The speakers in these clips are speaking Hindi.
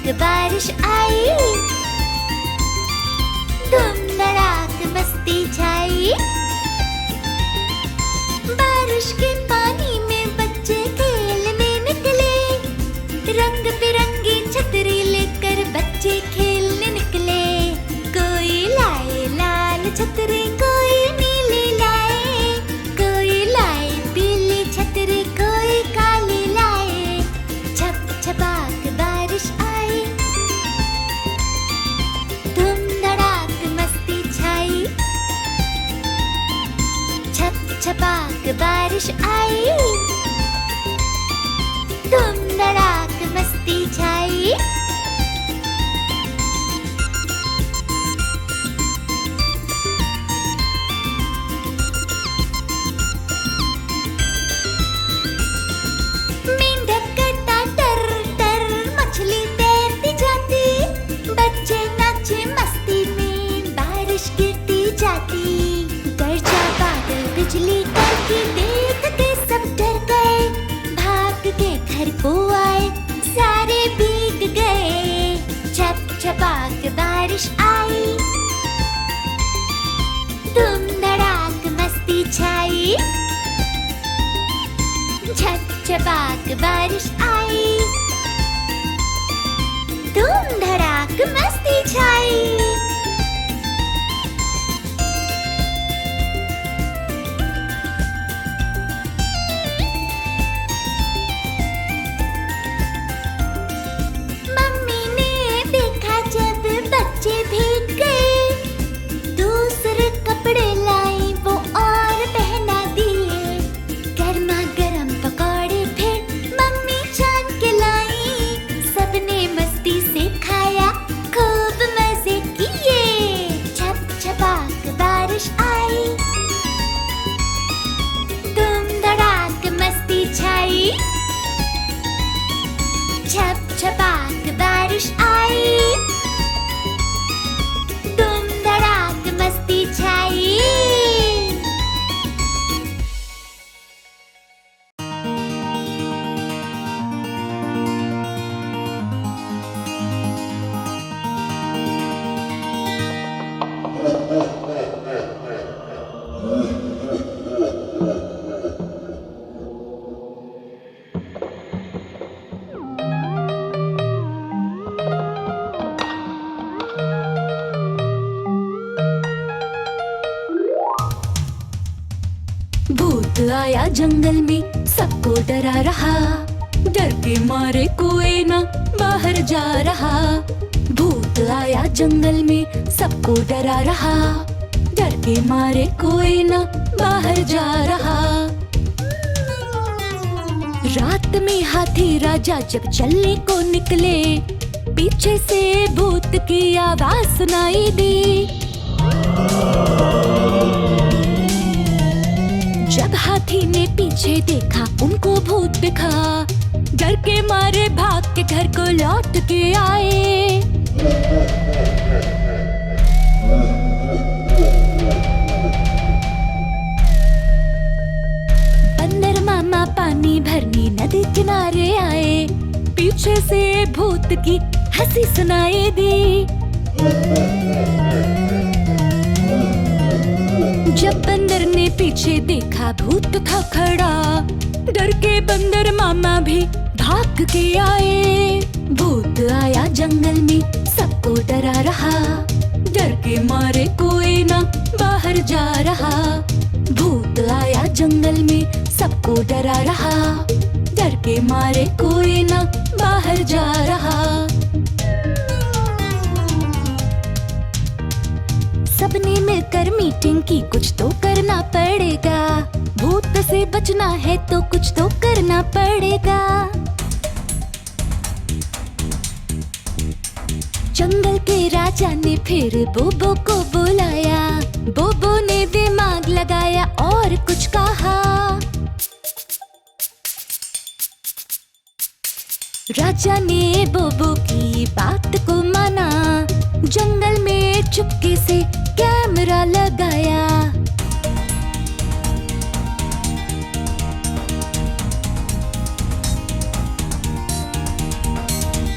छपाक बारिश आई, धूम धड़ाक मस्ती छाई। बारिश के पानी में बच्चे खेलने निकले, रंग बिरंगी छतरी लेकर बच्चे खेलने निकले। कोई लाए लाल छतरी, कोई नीली लाए, कोई लाए पीली छतरी, कोई काली लाए। छप छपाक बारिश आई, धूम धड़ाक मस्ती छाई। छप छपाक बारिश आई, धूम धड़ाक मस्ती छाई। मेंढक करता टर टर, मछली तैरती जाती, बच्चे नाचे मस्ती में, बारिश गिरती जाती। गरजा बादल बिजली कड़की देख के सब डर गए, भाग के घर को आए, सारे भीग गए। छप छपाक बारिश आई, धूम धड़ाक मस्ती छाई। छप छपाक बारिश आई, धूम धड़ाक मस्ती छाई। मम्मी ने देखा जब बच्चे भीग गए, दूसरे कपड़े लाई वो और पहना दिए। गर्मा गर्म पकौड़े फिर मम्मी छान के लाई, सबने मस्ती से खाया, खूब मजे किए। छप छपाक बारिश आई, धूम धड़ाक मस्ती छाई। छप छपाक बारिश आई, धूम धड़ाक मस्ती छाई। भूत आया जंगल में, सबको डरा रहा, डर के मारे कोई ना बाहर जा रहा। भूत आया जंगल में, सबको डरा रहा, डर के मारे कोई ना बाहर जा रहा। रात में हाथी राजा जब चलने को निकले, पीछे से भूत की आवाज सुनाई दी। जब हाथी ने पीछे देखा, उनको भूत दिखा, डर के मारे भाग के घर को लौट के आए। बंदर मामा पानी भरने नदी किनारे आए, पीछे से भूत की हंसी सुनाई दी। जब बंदर ने पीछे देखा, भूत था खड़ा, डर के बंदर मामा भी भाग के आए। भूत आया जंगल में, सबको डरा रहा, डर के मारे कोई ना बाहर जा रहा। भूत आया जंगल में, सबको डरा रहा, डर के मारे कोई ना बाहर जा रहा। सबने मिलकर मीटिंग की, कुछ तो करना पड़ेगा, भूत से बचना है तो कुछ तो करना पड़ेगा। जंगल के राजा ने फिर बोबो को बुलाया, बोबो ने दिमाग लगाया और कुछ कहा। राजा ने बोबो की बात को माना, जंगल में चुपके से कैमरा लगाया।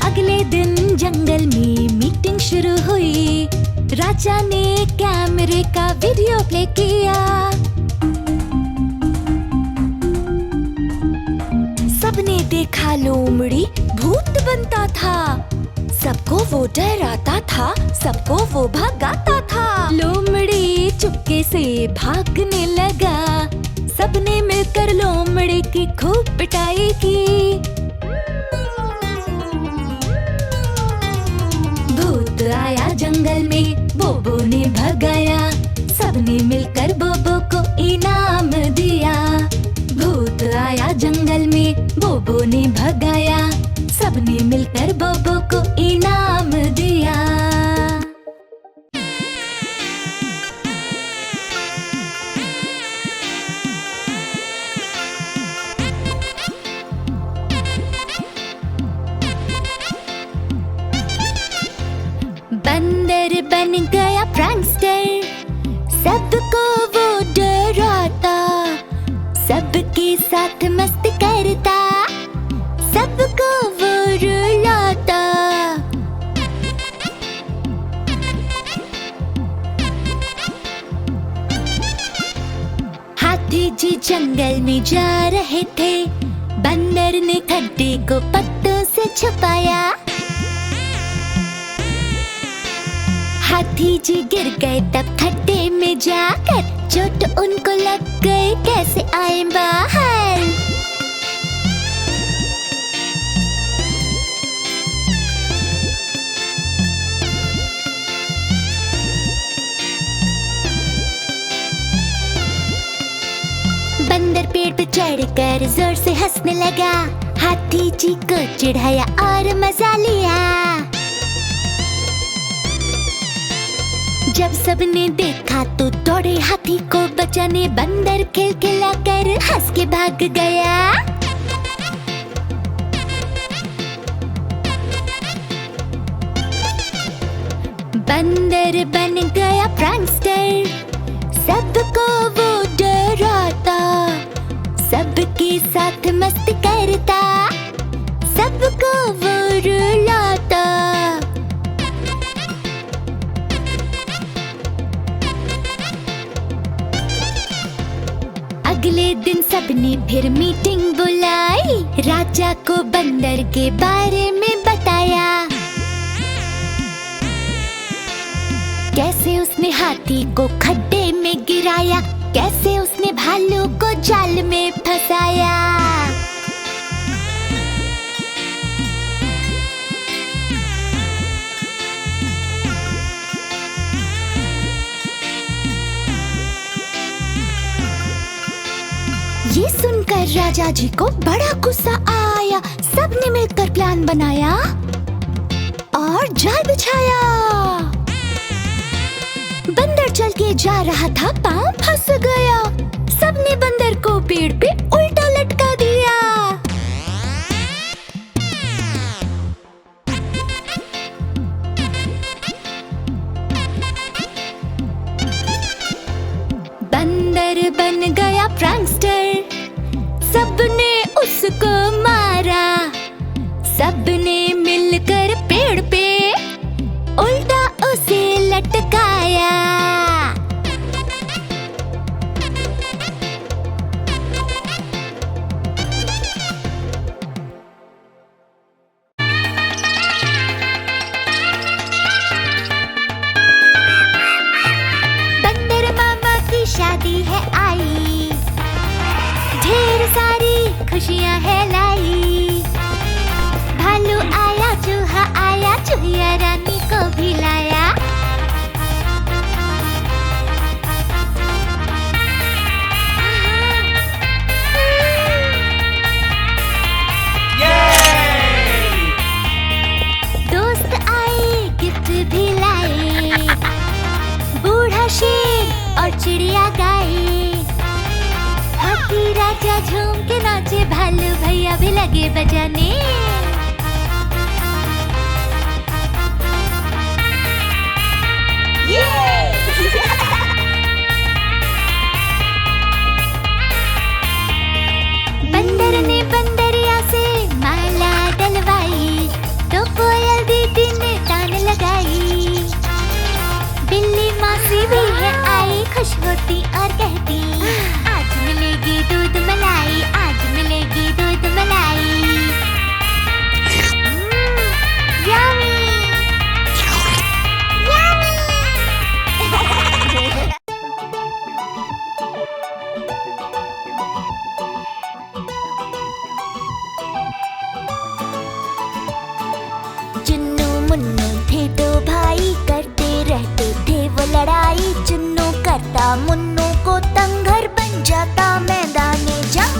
अगले दिन जंगल में मीटिंग शुरू हुई। राजा ने कैमरे का वीडियो प्ले किया। सबने देखा लोमड़ी भूत बनता था। सबको वो डराता था, सबको वो भगाता था। लोमड़ी चुपके से भागने लगा। सबने मिलकर लोमड़ी की खूब पिटाई की। भूत आया जंगल में, बोबो ने भगाया। सबने मिलकर बोबो को इनाम दिया। भूत आया जंगल में, बोबो ने भगाया। सबने मिलकर बोबो को इनाम दिया। बंदर बन गया प्रैंकस्टर। सबको वो डराता, सबके साथ मस्ती करता, सबको वो रुलाता। हाथी जी जंगल में जा रहे थे। बंदर ने खड्डे को पत्तों से छुपाया। हाथी जी गिर गए तब खड्डे में जाकर। चोट उनको लग गई, कैसे आए बाहर। बंदर पेड़ पे चढ़कर जोर से हंसने लगा। हाथी जी को चिढ़ाया और मजा लिया। जब सबने देखा तो दौड़े हाथी को बचाने। बंदर खिलखिलाकर हंस के भाग गया। बंदर बन गया प्रैंकस्टर। सबको वो डराता, सबके साथ मस्ती करता, सबको वो रुलाता। अगले दिन सबने फिर मीटिंग बुलाई। राजा को बंदर के बारे में बताया। कैसे उसने हाथी को खड्डे में गिराया, कैसे उसने भालू को जाल में फंसाया। ये सुनकर राजा जी को बड़ा गुस्सा आया। सबने मिलकर प्लान बनाया और जाल बिछाया। बंदर चल के जा रहा था, पांव फंस गया। सबने बंदर को पेड़ पे उल्टा लटका दिया। बंदर बन गया प्रैंकस्टर। सबने उसको मारा। सबने मिलकर पेड़ पे उल्टा उसे लटकाया। बंदर मामा की शादी है आई। ढेर सारी खुशियां है लाई। भालू आया, चूहा आया, चूहिया रानी को भी लाया। दोस्त आए, गिफ्ट भी लाए। बूढ़ा शेर और चिड़िया गाए। हाथी राजा झूम के नाचे, भालू भैया भी लगे बजाने। बंदर ने बंदरिया से माला डलवाई। तो कोयल दीदी मौसी भी है आई, खुश होती और कहती आज मिलेगी दूध मलाई, आज मिलेगी दूध मलाई। यम्मी चुन्नू मुन्नू थे दो भाई, करते रहते थे वो लड़ाई। चुन्नू करता मुन्नू को तंग, घर बन जाता मैदाने जंग।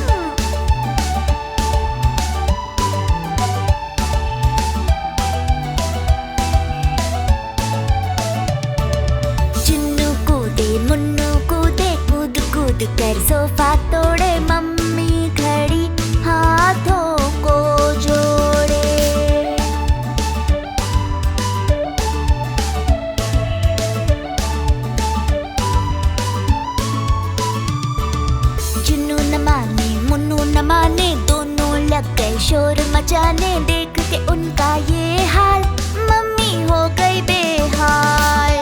चुन्नू कूदे मुन्नू कूदे, कूद कूद कर सोफा तोड़े। मम्मी खड़ी हाथों को जोड़े। चुन्नू न माने मुन्नू न माने, दोनों लग गए शोर मचाने। देख के उनका ये हाल, मम्मी हो गई बेहाल।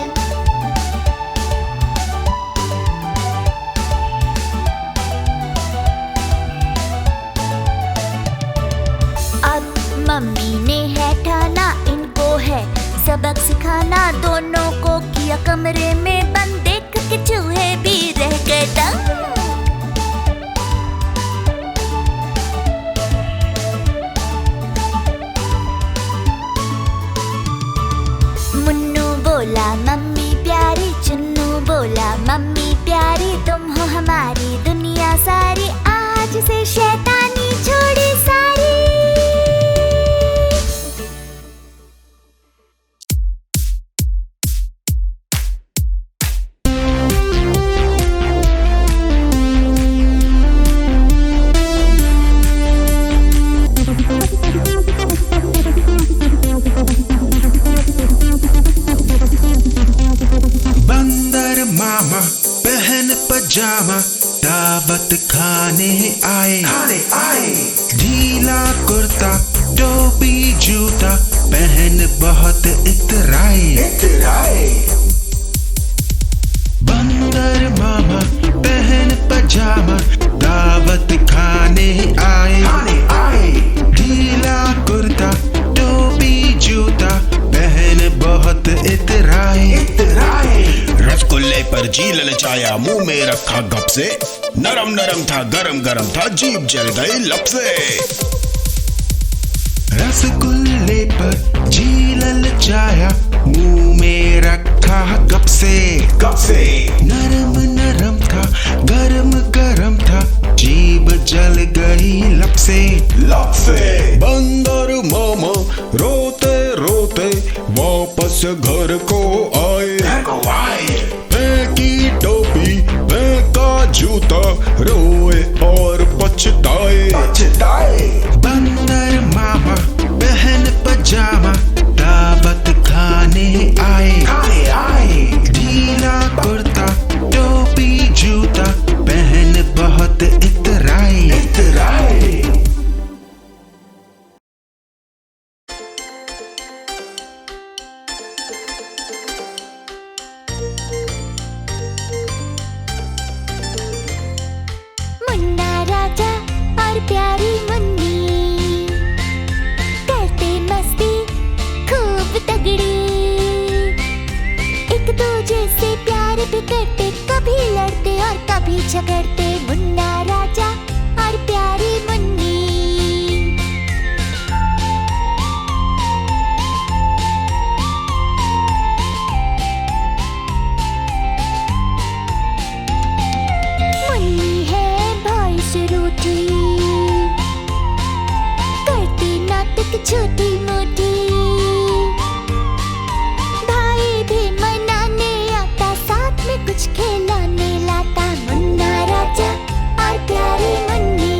अब मम्मी ने है ठाना, इनको है सबक सिखाना। दोनों को किया कमरे में बंद, देख के चूहे भी रह गए दंग। मुन्नू बोला मम्मी प्यारी, चुन्नू बोला मम्मी प्यारी। तुम हो हमारी दुनिया सारी, आज से शैतानी छोड़ी सारी। बंदर मामा पहन पजामा, दावत खाने आए। ढीला कुर्ता टोपी जूता, पहन बहुत इतराए। बंदर मामा पहन पजामा, दावत खाने आए। ढीला कुर्ता टोपी जूता, पहन बहुत इतराए। रसगुल्ले पर जी ललचाया, मुंह में रखा गप से। नरम नरम था गरम गरम था, जीभ जल गई लब से। रसगुल्ले पर जी ललचाया, मुंह में रखा गप से। नरम नरम था गरम गरम था, जीभ जल गई लब से। बंदर मामा रोते रोते वापस घर को आए। फेंकी टोपी फेंका जूता, रोए और पछताए। बंदर मामा पहन पजामा, दावत खाने आए। ढीला कुर्ता टोपी जूता, पहन बहुत इतराए। मुन्ना राजा और प्यारी मुन्नी करते मस्ती खूब तगड़ी। एक दूजे से प्यार भी करते, कभी लड़ते और कभी झगड़ते। मुन्ना राजा और प्यारी मुन्नी। मुन्नी है भाई से रूठी, करती नाटक छोटी मोटी। भाई भी मनाने आता, साथ में कुछ खिलाने लाता। मुन्ना राजा और प्यारी मुन्नी।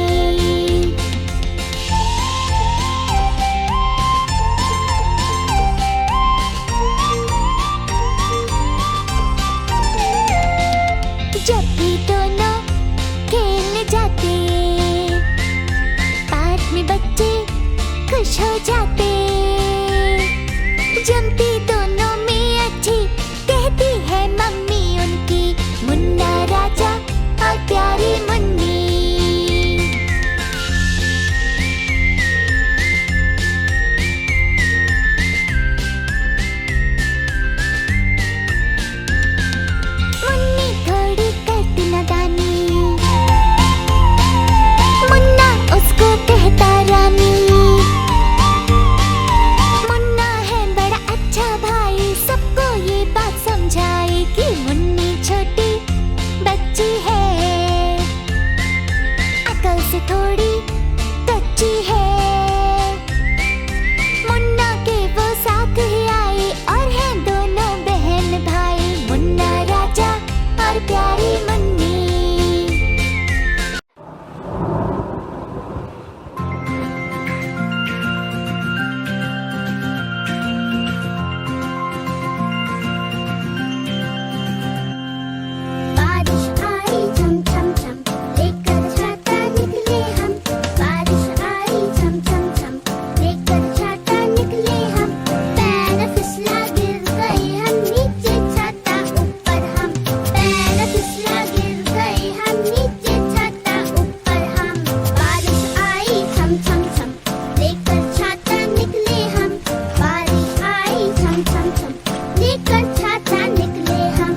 जब भी दोनों खेलने जाते, पार्क में बच्चे खुश हो जाते। जमती दोनों में अच्छी, कहती है मम्मी से थोड़ी कच्ची है। मुन्ना के वो साथ ही आए और हैं दोनों बहन भाई, मुन्ना राजा और प्यारी मुन्नी। बारिश आई झम झम झम, लेकर छाता निकले हम। बारिश आई झम झम झम, लेकर छाता निकले हम। पैर फिसला गिर गए हम नीचे, छाता ऊपर हम। पैर फिसला गिर गए हम नीचे, छाता ऊपर हम। बारिश आई झम झम झम, लेकर छाता निकले हम। बारिश आई झम झम झम, लेकर छाता निकले हम।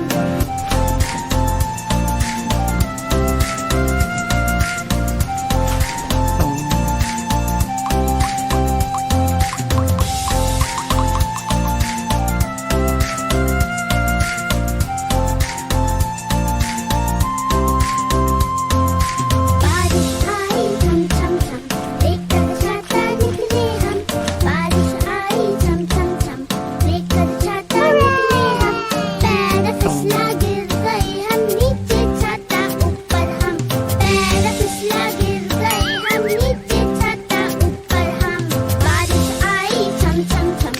बारिश आई झम झम झम, लेकर छाता निकले हम। बारिश आई झम झम झम, लेकर छाता निकले हम। पैर फिसला गिर गए हम नीचे, छाता ऊपर हम। पैर फिसला गिर गए हम नीचे, छाता ऊपर हम। बारिश आई झम झम झम,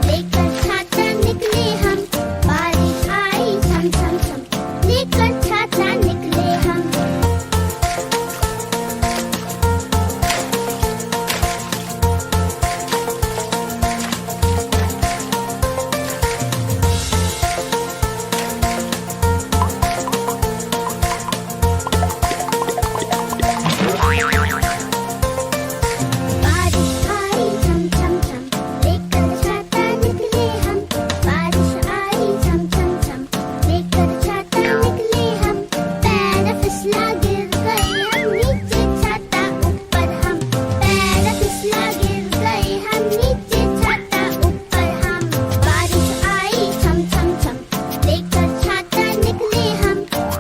लेकर छाता निकले हम। बारिश आई झम झम झम, लेकर छाता निकले हम। बारिश आई झम झम झम, लेकर छाता निकले हम। बारिश आई झम झम झम, लेकर छाता निकले हम। पैर फिसला गिर गए हम नीचे, छाता ऊपर हम। पैर फिसला गिर गए हम नीचे, छाता ऊपर हम। बारिश आई झम झम झम, लेकर छाता निकले हम।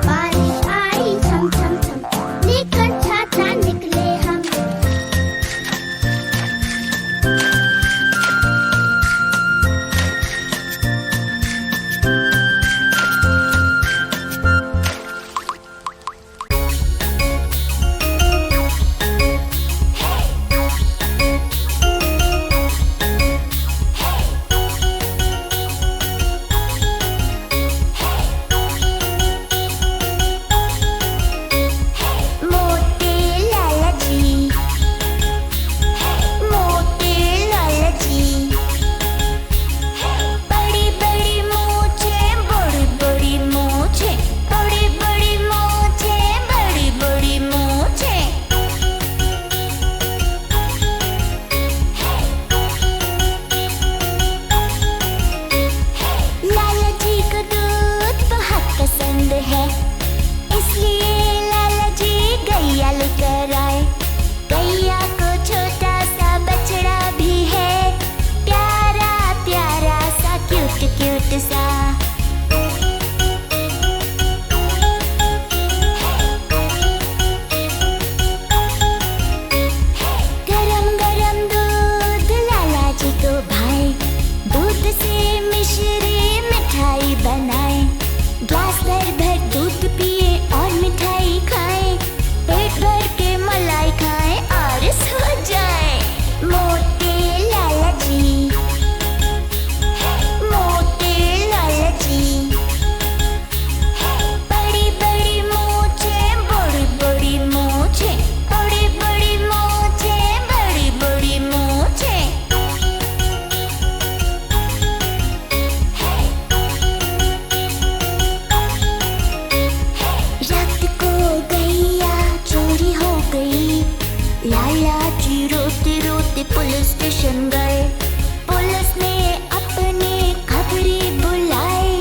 बारिश आई झम झम झम, लेकर छाता निकले हम। मोटे लाला जी, मोटे लाला जी। बड़ी बड़ी मूछे, बड़ी बड़ी मूछे, बड़ी बड़ी मूछे, बड़ी बड़ी मूछे। लाला जी को दूध बहुत पसंद है, इसलिए लाला जी गैया लेकर आए। गैया को छोटा सा बछड़ा भी है, प्यारा प्यारा सा, क्यूट क्यूट सा। गरम गरम दूध लाला जी को भाए, दूध से मिश्री मिठाई बनाए। ग्लास भर भर दूध पिए और मिठाई खाए, पेट भर के मलाई खाए और सो जाए। मोटे लाला जी, मोटे लाला जी। बड़ी बड़ी मूछे, बड़ी बड़ी मूछे, बड़ी बड़ी मूछे, बड़ी बड़ी मूछे। रात को गैया चोरी हो गई, लाला जी रोते रोते पुलिस स्टेशन गए। पुलिस ने अपने खबरी बुलाए,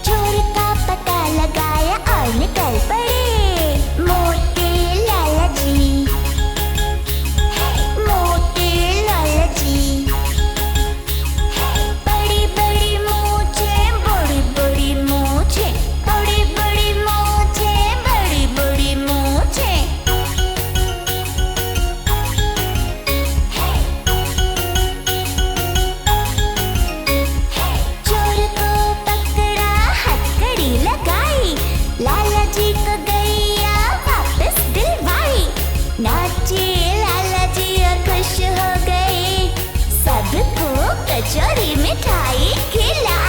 चोर का पता लगाया और निकल पड़े। मोटे लाला जी, मोटे लाला जी। बड़ी बड़ी मूछे, बड़ी बड़ी मूछे, बड़ी बड़ी मूछे, बड़ी बड़ी मूछे। लाला जी खुश हो गए, सबको कचौरी मिठाई खिलाई।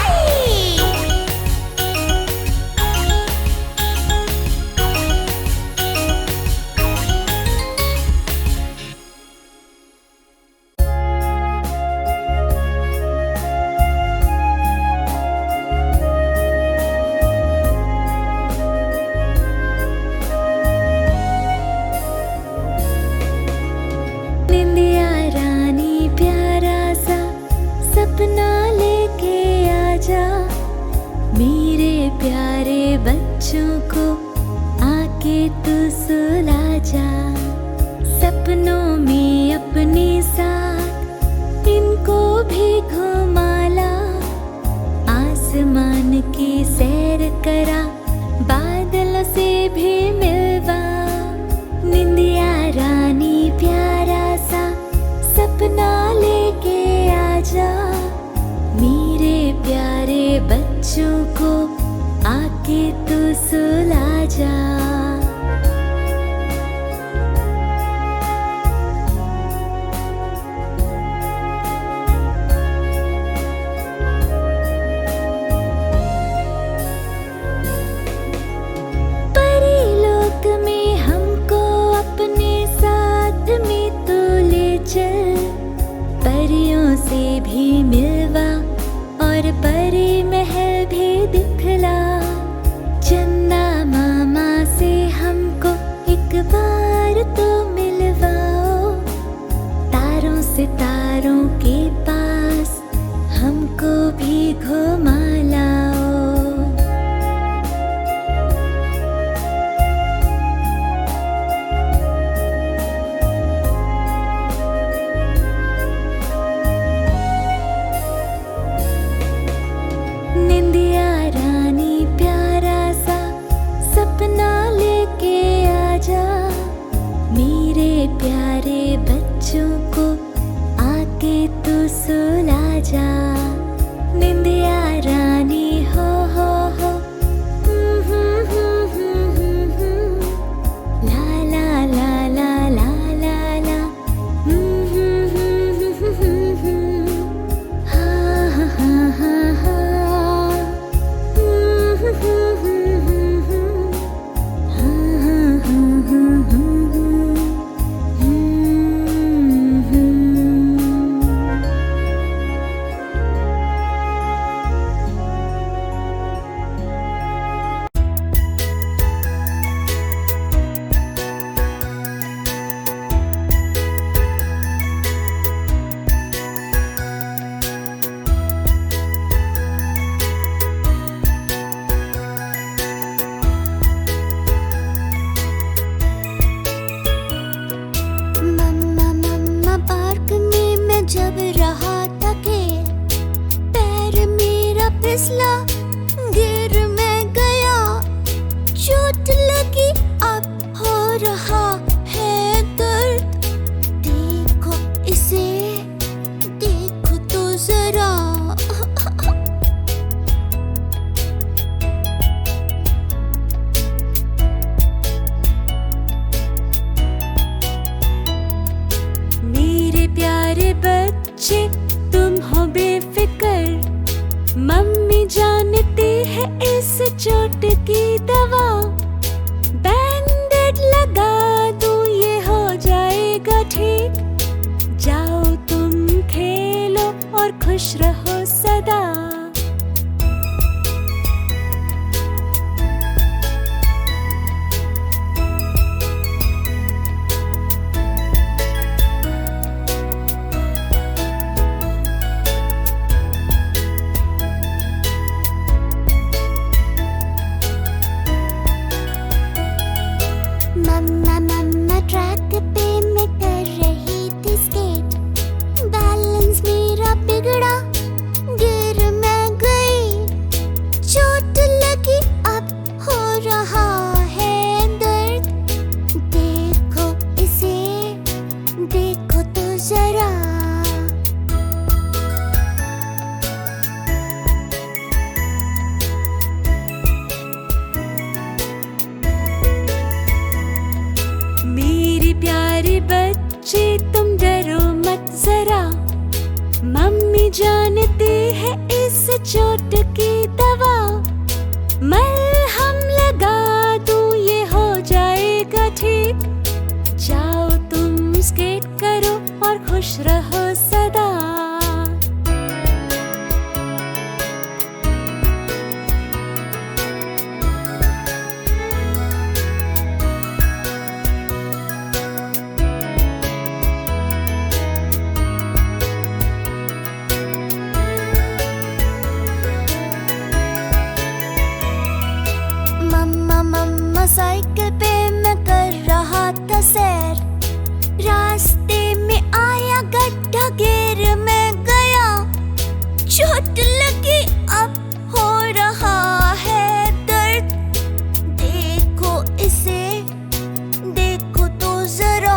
निंदिया रानी प्यारा सा सपना लेके आजा, मेरे प्यारे बच्चों को आके तू सुला जा। सपनों में अपने साथ इनको भी घुमा ला, आसमान की सैर करा, बादलों से भी मिलवा। निंदिया रानी प्यारा सा सपना लेके आजा, मेरे प्यारे बच्चों को आके तू सुला जा। परीलोक में हमको अपने साथ में तू ले चल, परियों से भी मिलवा और परी महल भी दिखला। चंदा मामा से हमको एक बार तो मिलवाओ, तारों सितारों के पास हमको भी घुमा लाओ। निंदिया रानी प्यारा सा सपना लेके आजा, मेरे प्यारे बच्चों को आके तू सुला जा। निंदिया रानी हो ला ला ला ला ला ला ला, हाँ हाँ हाँ हाँ। जब रहा था खेल, पैर मेरा फिसला, गिर मैं गया, चोट लगी अब हो रहा है दर्द। देखो इसे, देखो तो जरा। मेरे प्यारे बच्चे तुम हो बेफिक्र, मम्मी जानती है इस चोट की दवा। बैंडेड लगा दूं ये हो जाएगा ठीक, जाओ तुम खेलो और खुश रहो सदा। मम्मा ट्रैक पे मैं कर रही थी स्केट, बैलेंस मेरा बिगड़ा, है इस चोट की दवा, मलहम लगा दूं ये हो जाएगा ठीक। जाओ तुम स्केट करो और खुश रहो सदा। मम्मा साइकिल पे मैं कर रहा था सैर, रास्ते में आया गड्ढा, गिर मैं गया, चोट लगी अब हो रहा है दर्द। देखो इसे, देखो तो जरा।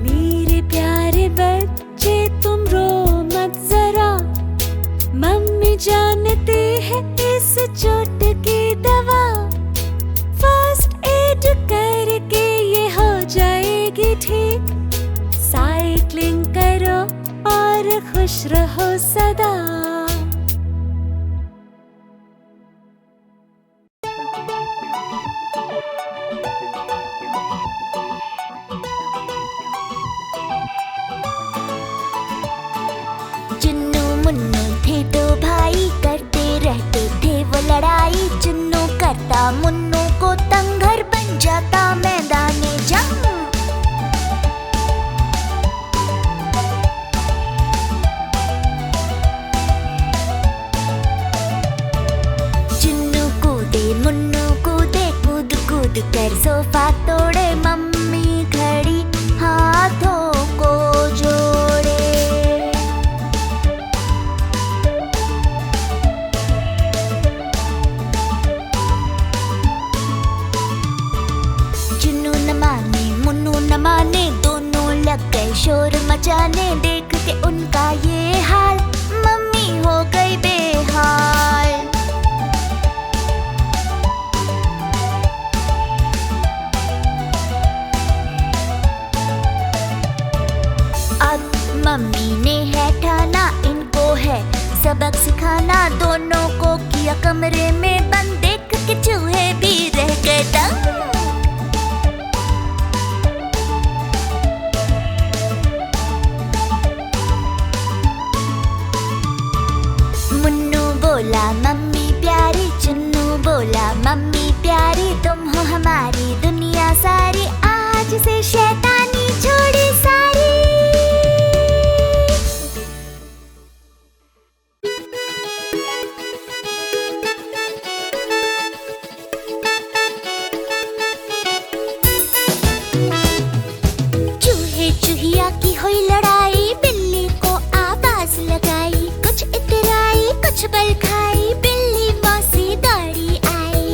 मेरे प्यारे बच्चे तुम रो मत जरा, मम्मी जानती है इस चोट की दवा। फर्स्ट एड करके ये हो जाएगी ठीक। साइक्लिंग करो और खुश रहो सदा। चुन्नू मुन्नू थे दो भाई, करते रहते थे वो लड़ाई। चुन्नू करता मुन्नू को तंग, घर बन जाता मैदाने जंग। चुन्नू कूदे मुन्नू कूदे, कूद कूद कर सोफा तोड़े। मम्मी खड़ी हाथों को जोड़े। चुन्नू न माने मुन्नू न माने, दोनों लग गए शोर मचाने। देख के उनका ये हाल, मम्मी हो गई बेहाल। अब मम्मी ने है ठाना, इनको है सबक सिखाना। दोनों को किया कमरे में बंद, देख के चूहे भी रह गए दंग। मुन्नू बोला मम्मी प्यारी, चुन्नू बोला मम्मी प्यारी। तुम हो हमारी दुनिया सारी, आज से शैतानी छोड़ी सारी। चूहे चूहिया की हुई लड़ाई, बिल्ली को आवाज लगाई। कुछ इतराई कुछ बल खाई, बिल्ली मौसी दौड़ी आई।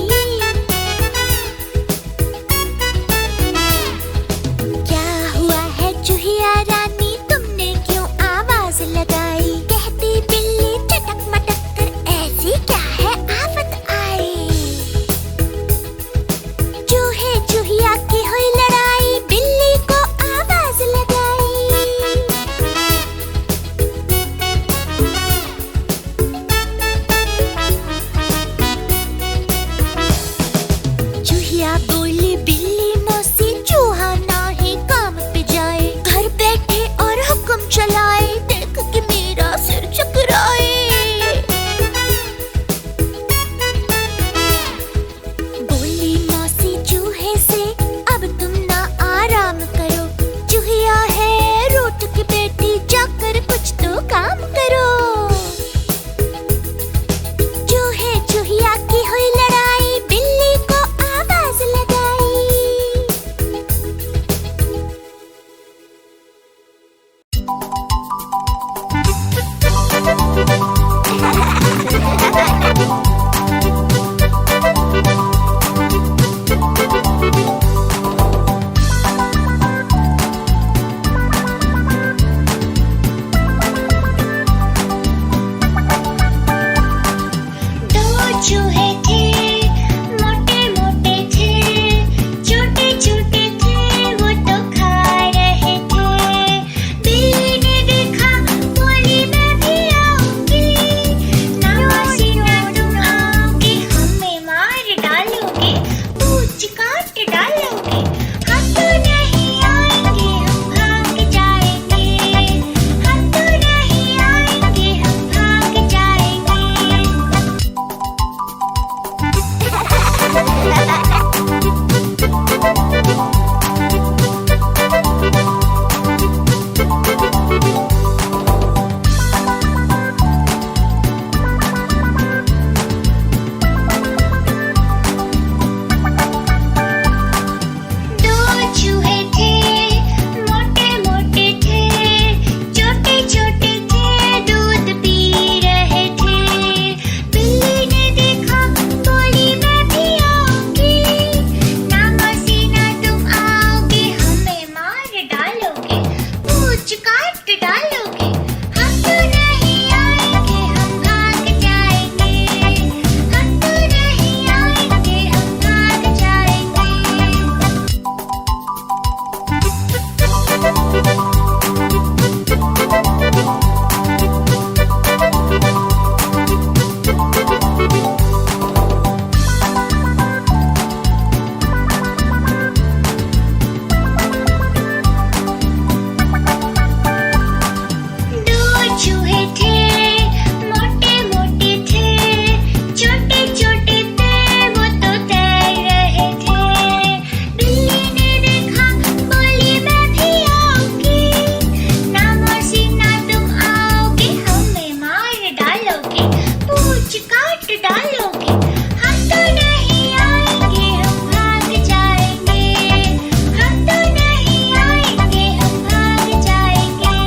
डालोगे, हम तो नहीं आएंगे, हम भाग जाएंगे। हम तो नहीं आएंगे, हम भाग जाएंगे।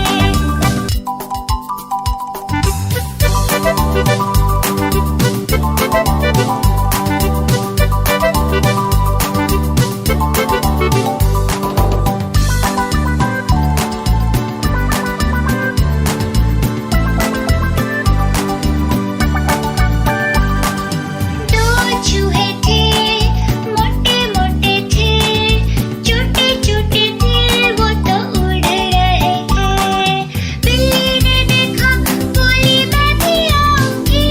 दो चूहे थे, मोटे मोटे थे, छोटे छोटे थे, वो तो उड़ रहे थे। बिल्ली ने देखा, बोली मैं भी आऊंगी।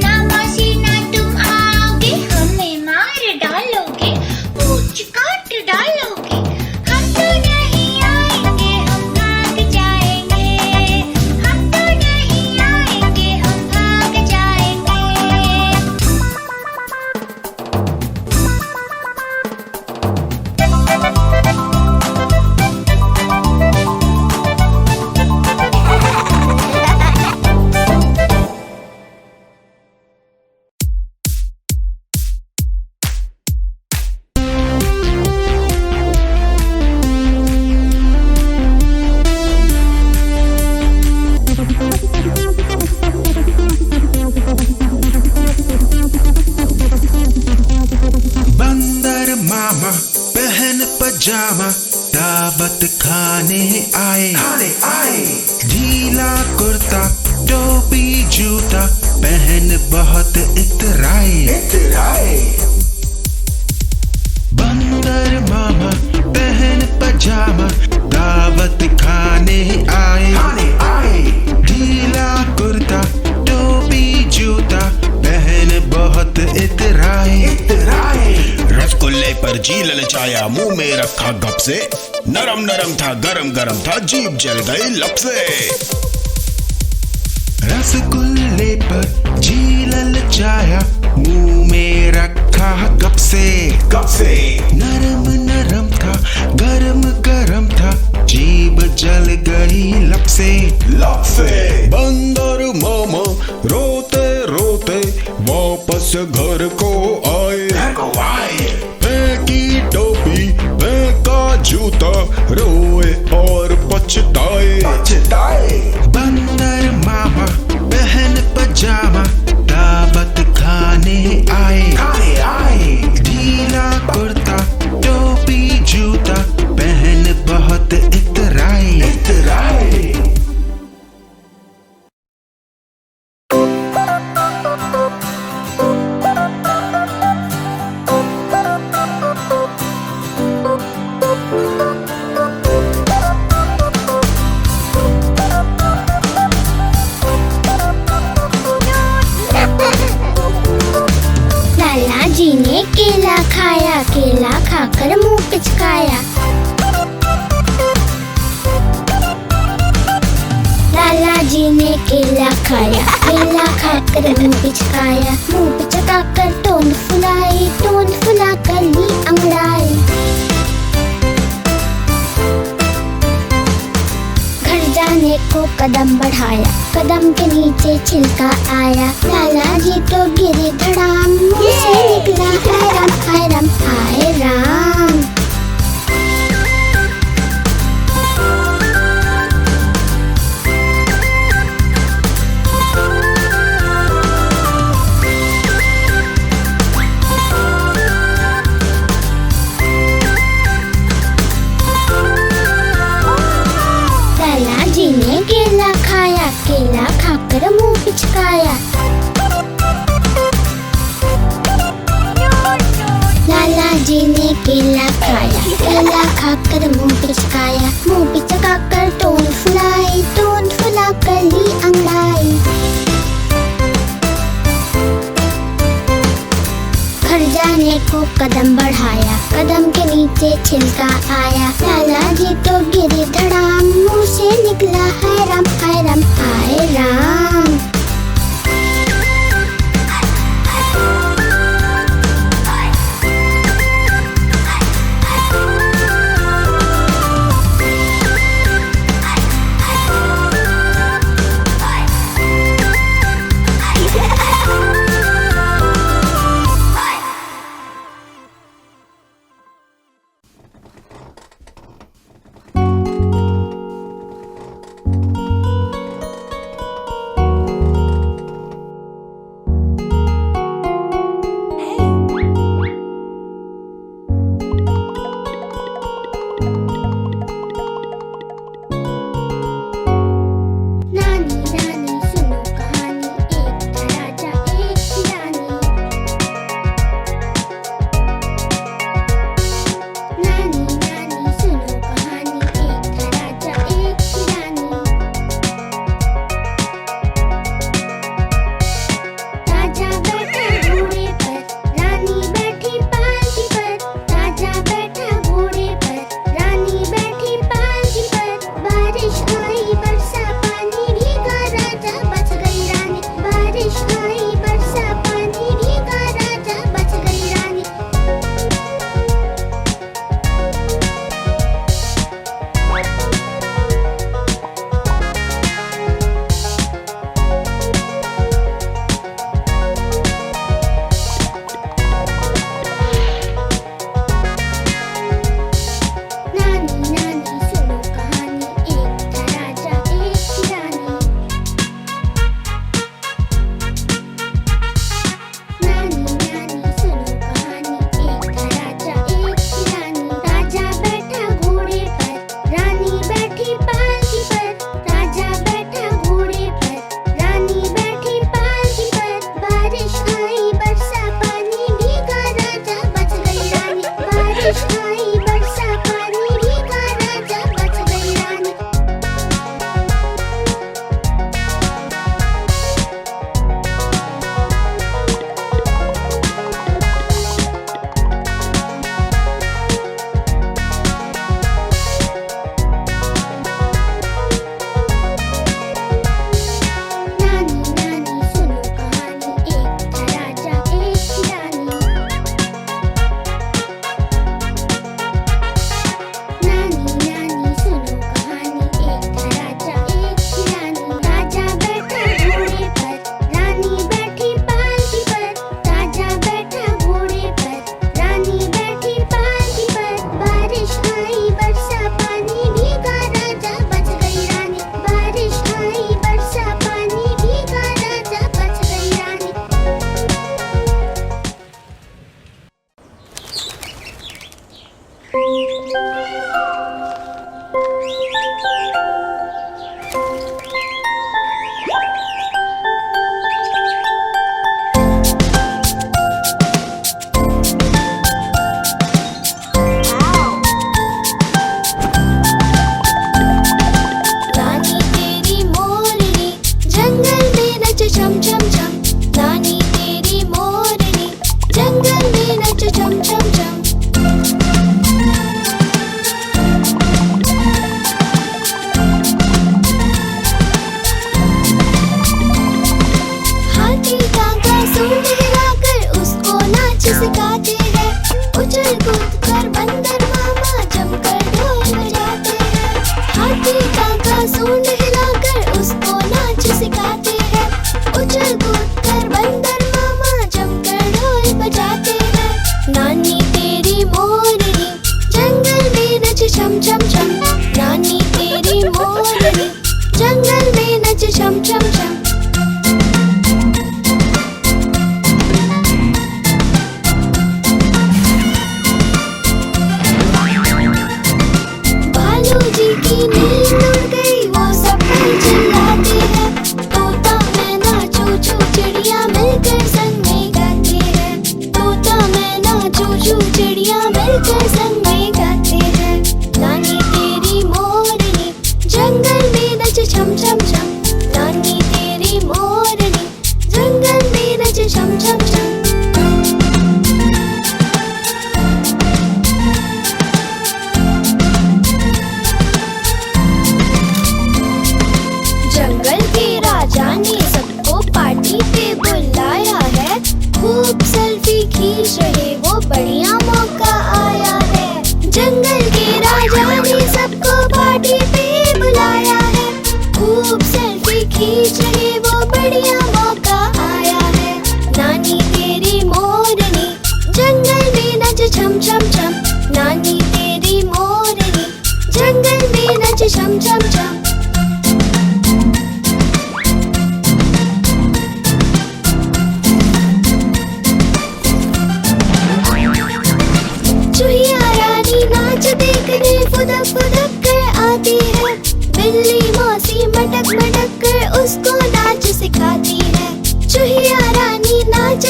ना मौसी ना तुम आओगे, हमें मार डालोगे, पूंछ काट डालोगे। हम तो नहीं आएंगे, हम भाग जाएंगे। हम तो नहीं आएंगे, हम भाग जाएंगे। बंदर मामा पहन पजामा दावत खाने आए। ढीला कुर्ता टोपी जूता पहन बहुत इतराए। बंदर मामा पहन पजामा दावत खाने आए। ढीला कुर्ता टोपी जूता पहन बहुत इतराए। रसगुल्ले पर जी ललचाया, मुंह में रखा गप से। नरम नरम था, गरम गरम था, जीभ जल गई लब से। रसगुल्ले पर जी ललचाया, मुंह में रखा गप से। नरम नरम था, गरम गरम था, जीभ जल गई लब से। बंदर मामा रोते रोते वापस घर को आए। फेंकी टोपी, फेंका जूता, रोए और पछताए। बंदर मामा पहन पजामा दावत खाने आए। ढीला कुर्ता टोपी जूता पहन बहुत इतराए। लाला जी ने केला खाया, केला खाकर मुंह पिचकाया। लाला जी ने केला खाया, केला खाकर मुंह पिचकाया। मुंह पिचकाकर टोन फुलाई, टोन फुलाकर ली अंगड़ाई। घर जाने को कदम बढ़ाया, कदम के नीचे छिलका आया। लाला जी तो गिरे धड़ाम, मुंह से निकला हाय राम हाय राम हाय राम। लाला जी ने केला खाया, केला खाकर मुंह पिचकाया। लाला जी ने केला खाया, केला खाकर मुंह पिचकाया। मुंह पिचकाकर टोन फुलाई, टोन फुलाकर ली अंगड़ाई। घर जाने को कदम बढ़ाया, कदम के नीचे छिलका आया। लाला जी तो गिरे धड़ाम, मुंह से निकला हाय राम हाय राम हाय राम।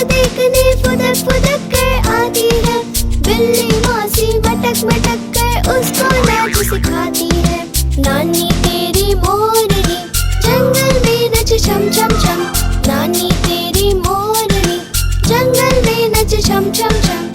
देखने फुदक फुदक कर आती है। बिल्ली मौसी मटक मटक कर उसको नाच सिखाती है। नानी तेरी मोरनी जंगल में नच छम छम छम। नानी तेरी मोरनी जंगल में नच छम छम छम।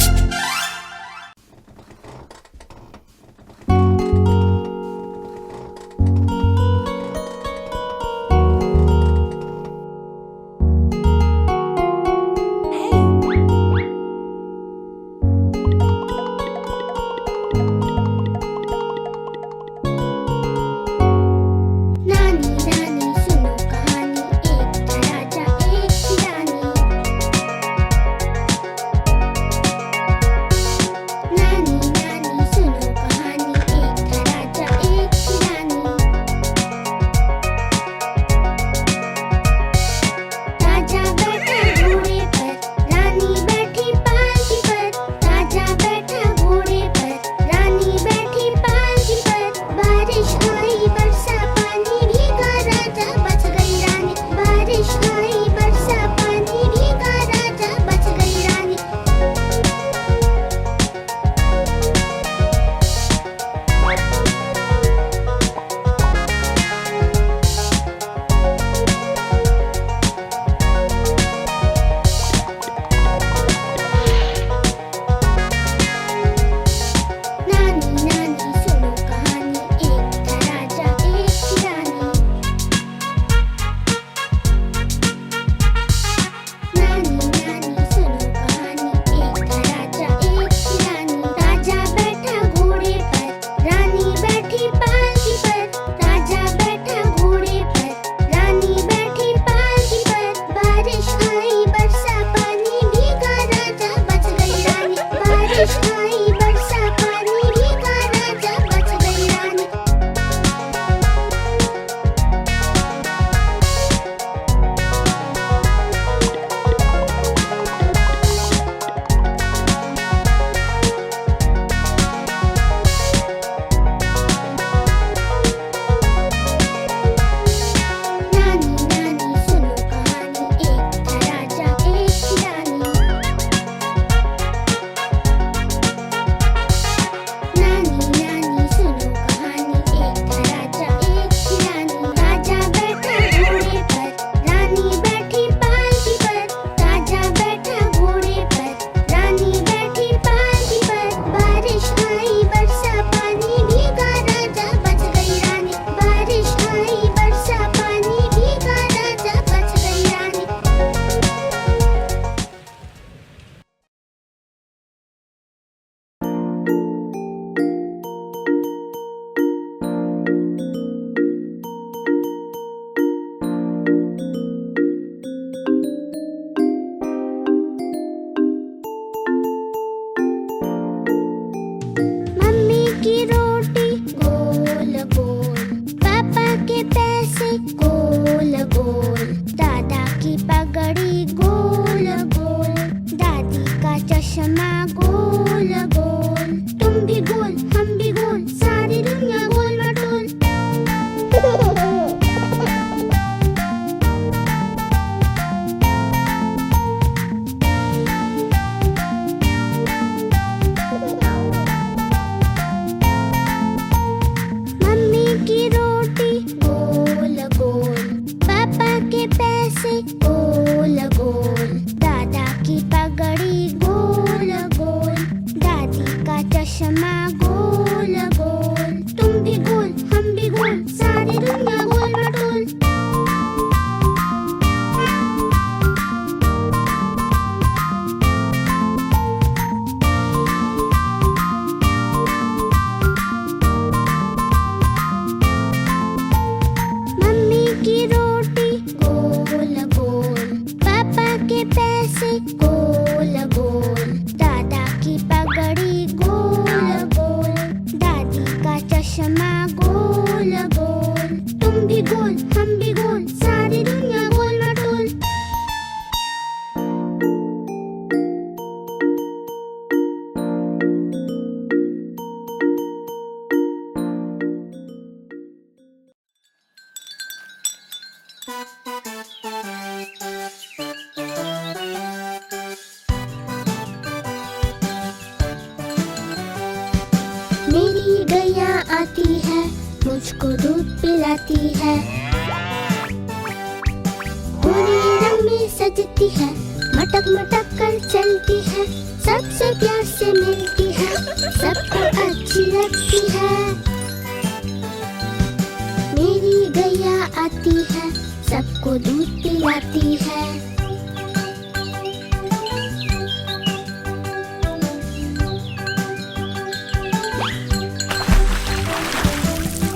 गोल गोल, दादा की पगड़ी गोल गोल। सबको दूध पिलाती है। पूरे रंग में सजती है, मटक मटक कर चलती है, सबसे प्यार से मिलती है, सबको अच्छी लगती है। मेरी गैया आती है, सबको दूध पिलाती है।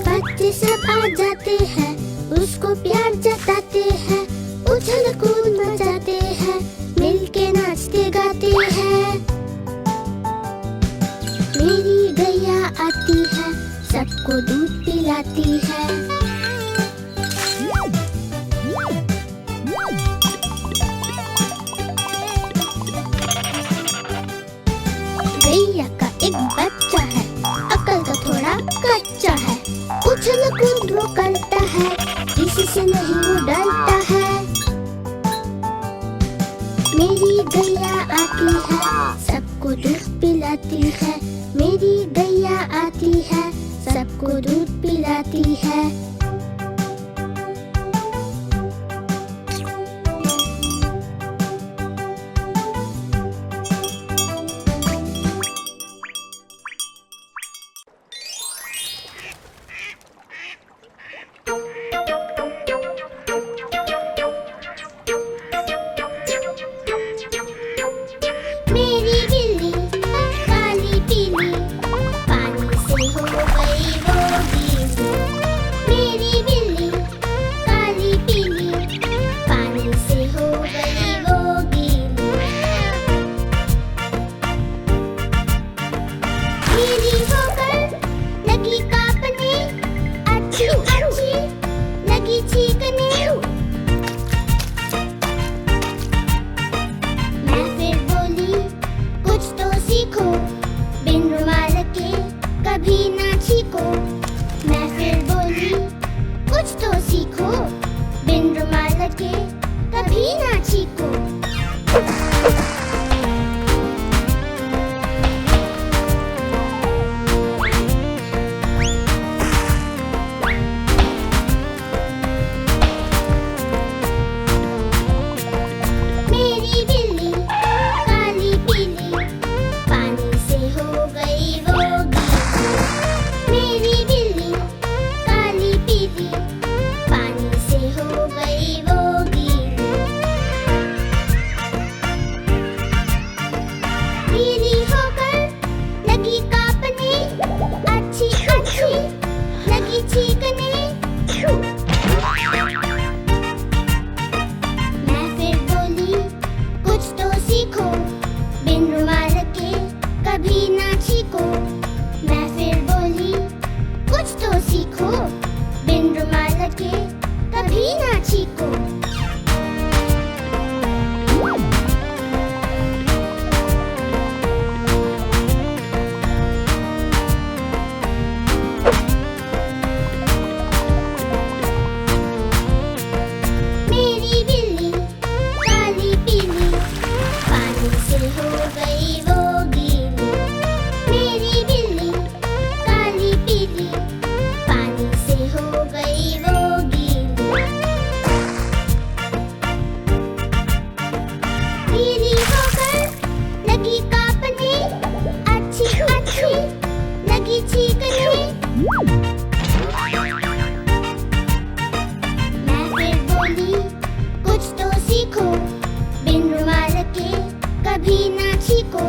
बच्चे सब आ जाते हैं, उसको प्यार जताते हैं, उछल कूद मचाते हैं, मिलके नाचते गाते हैं। मेरी गैया आती है, सबको दूध पिलाती है। गैया का एक बच्चा है, अकल तो थोड़ा कच्चा है, उछल कूद वो करता है, किसी से नहीं वो डरता है। मेरी गैया आती है, सबको दूध पिलाती है। मेरी गैया आती है, सबको दूध पिलाती है। मेरी बिल्ली काली पीली, पानी से हो गई वो गीली। मेरी बिल्ली काली पीली, पानी से हो गई वो गीली। गीली होकर लगी कांपने, अच्छी अच्छी लगी चीखने। मैं फिर बोली कुछ तो सीखो, बिन रुमाल के कभी ना छीको। मैं फिर बोली कुछ तो सीखो, बिन रुमाल के कभी ना छीको। मेरी बिल्ली काली पीली, पानी से हो गई वो गीली। मेरी बिल्ली काली पीली, पानी से हो गई वो गीली। गीली होकर लगी कांपने, अच्छी अच्छी लगी चीखने। मैं फिर बोली कुछ तो सीखो, बिन रुमाल के कभी ना छीको। मैं फिर बोली कुछ तो सीखो, बिन रुमाल के कभी ना छीको। मेरी बिल्ली काली पीली, पानी से हो गई वो गीली। मेरी बिल्ली काली पीली, पानी से हो गई वो गीली। गीली होकर लगी कांपने, अच्छी अच्छी लगी चीखने। मैं फिर बोली कुछ तो सीखो, बिन रुमाल के कभी ना छीको।